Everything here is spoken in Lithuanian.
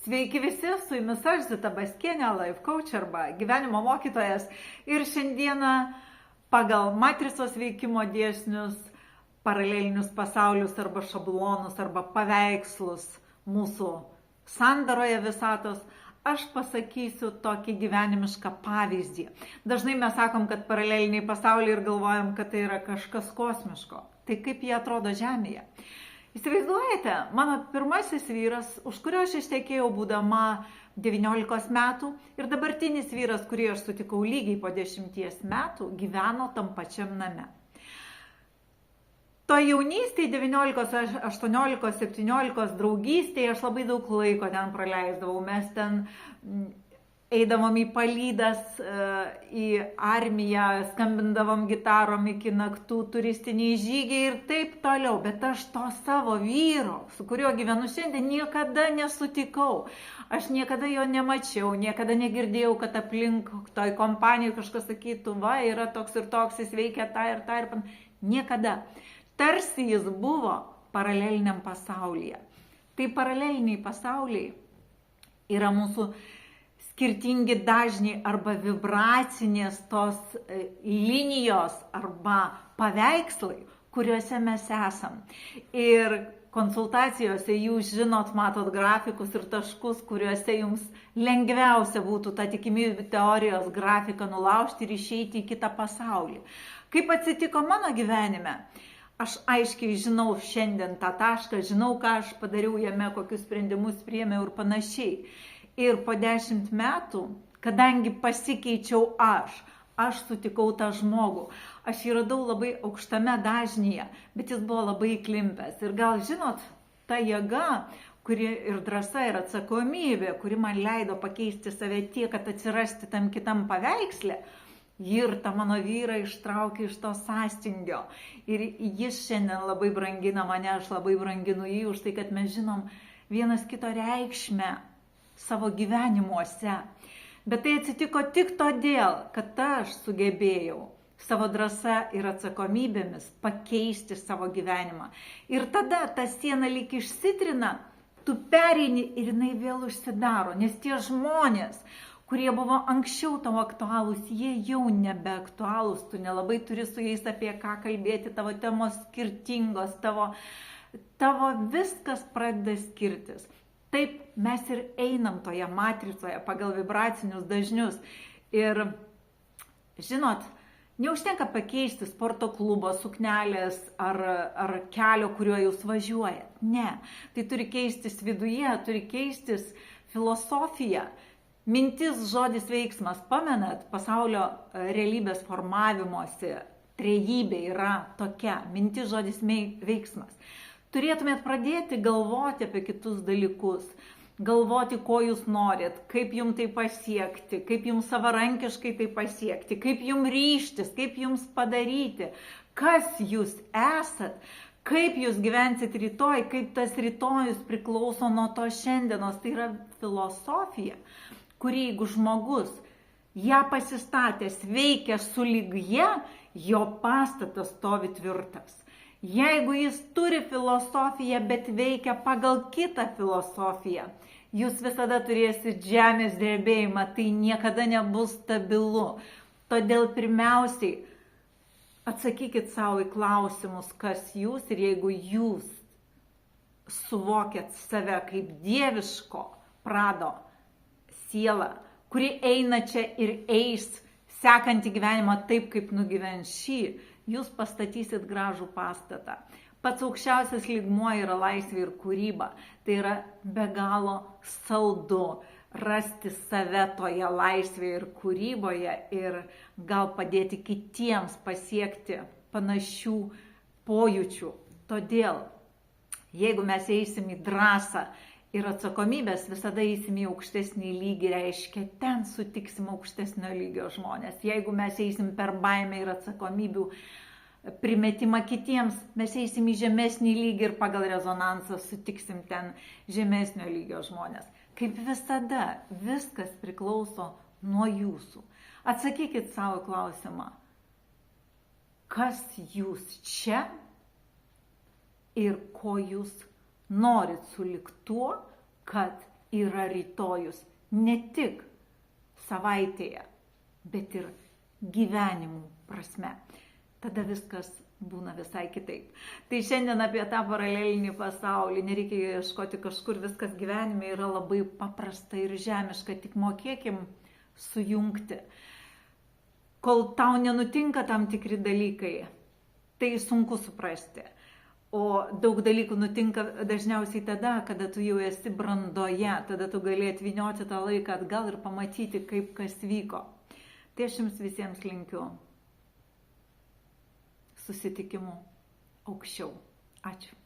Sveiki visi, su jumis aš Zita Baskienė, life coach arba gyvenimo mokytojas. Ir šiandieną pagal matricos veikimo dėsnius, paralelinius pasaulius arba šablonus arba paveikslus mūsų sandaroje visatos, aš pasakysiu tokį gyvenimišką pavyzdį. Dažnai mes sakom, kad paraleliniai pasauliai ir galvojam, kad tai yra kažkas kosmiško. Tai kaip jie atrodo Žemėje? Įsivaizduojate, mano pirmasis vyras, už kurio aš ištekėjau būdama 19 metų, ir dabartinis vyras, kurį aš sutikau lygiai po 10 metų, gyveno tam pačiam name. To jaunystėje, 19, 18, 17 draugystėje, aš labai daug laiko ten praleisdavau. Mes ten eidavom į palydas, į armiją, skambindavom gitarom iki naktų, turistiniai žygiai ir taip toliau. Bet aš to savo vyro, su kuriuo gyvenu šiandien, niekada nesutikau. Aš niekada jo nemačiau, niekada negirdėjau, kad aplink toj kompanijai kažkas sakytų, va, yra toks ir toks, jis veikia tą ir tą ir pan. Niekada. Tarsi jis buvo paraleliniam pasaulyje. Tai paraleliniai pasauliai yra mūsų skirtingi dažniai arba vibracinės tos linijos arba paveikslai, kuriuose mes esam. Ir konsultacijose jūs žinot, matot grafikus ir taškus, kuriuose jums lengviausia būtų tą tikimybių teorijos grafiką nulaužti ir išeiti į kitą pasaulį. Kaip atsitiko mano gyvenime? Aš aiškiai žinau šiandien tą tašką, žinau, ką aš padariau jame, kokius sprendimus priėmiau ir panašiai. Ir po 10 metų, kadangi pasikeičiau aš sutikau tą žmogų. Aš jį radau labai aukštame dažnyje, bet jis buvo labai įklimpęs. Ir gal žinot, ta jėga, kuri ir drąsa ir atsakomybė, kuri man leido pakeisti save tiek, kad atsirasti tam kitam paveiksle, ji ir tą mano vyrą ištraukė iš to sąstingio. Ir jis šiandien labai brangina mane, aš labai branginu jį už tai, kad mes žinom vienas kito reikšmę savo gyvenimuose. Bet tai atsitiko tik todėl, kad aš sugebėjau savo drąsa ir atsakomybėmis pakeisti savo gyvenimą. Ir tada ta siena lyg išsitrina, tu pereini ir jinai vėl užsidaro, nes tie žmonės, kurie buvo anksčiau tavo aktualūs, jie jau nebeaktualūs, tu nelabai turi su jais apie ką kalbėti, tavo temos skirtingos, tavo viskas pradeda skirtis. Taip mes ir einam toje matricoje pagal vibracinius dažnius. Ir žinot, neužtenka pakeisti sporto klubo, suknelės ar kelio, kuriuo jūs važiuojat. Ne, tai turi keistis viduje, turi keistis filosofija. Mintis, žodis, veiksmas. Pamenat, pasaulio realybės formavimosi trejybė yra tokia. Mintis, žodis, veiksmas. Turėtumėt pradėti galvoti apie kitus dalykus. Galvoti, ko jūs norit, kaip jums tai pasiekti, kaip jums savarankiškai tai pasiekti, kaip jums ryžtis, kaip jums padaryti, kas jūs esat, kaip jūs gyvensit rytoj, kaip tas rytojus priklauso nuo to šiandienos. Tai yra filosofija, kuri jeigu žmogus ją pasistatęs veikia sulig ja, jo pastatas stovi tvirtas. Jeigu jis turi filosofiją, bet veikia pagal kitą filosofiją, jūs visada turėsit žemės drebėjimą, tai niekada nebus stabilu. Todėl pirmiausiai atsakykit savo į klausimus, kas jūs, ir jeigu jūs suvokėt save kaip dieviško prado sielą, kuri eina čia ir eis, sekanti gyvenimą taip, kaip nugyvens šį, jūs pastatysit gražų pastatą. Pats aukščiausias lygmuo yra laisvė ir kūryba. Tai yra be galo saldu rasti save toje laisvėje ir kūryboje ir gal padėti kitiems pasiekti panašių pojūčių. Todėl, jeigu mes eisim į drąsą ir atsakomybės, visada eisim į aukštesnį lygį, reiškia, ten sutiksim aukštesnio lygio žmonės. Jeigu mes eisim per baimę ir atsakomybių primetimą kitiems, mes eisim į žemesnį lygį ir pagal rezonansą sutiksim ten žemesnio lygio žmonės. Kaip visada, viskas priklauso nuo jūsų. Atsakykit savo klausimą, kas jūs čia ir ko jūs norit sulig tuo, kad yra rytojus ne tik savaitėje, bet ir gyvenimų prasme. Tada viskas būna visai kitaip. Tai šiandien apie tą paralelinį pasaulį. Nereikia ieškoti kažkur, viskas gyvenime yra labai paprasta ir žemiška, tik mokėkim sujungti. Kol tau nenutinka tam tikri dalykai, tai sunku suprasti. O daug dalykų nutinka dažniausiai tada, kada tu jau esi brandoje, tada tu gali atvynioti tą laiką atgal ir pamatyti, kaip kas vyko. Tai aš jums visiems linkiu susitikimų aukščiau. Ačiū.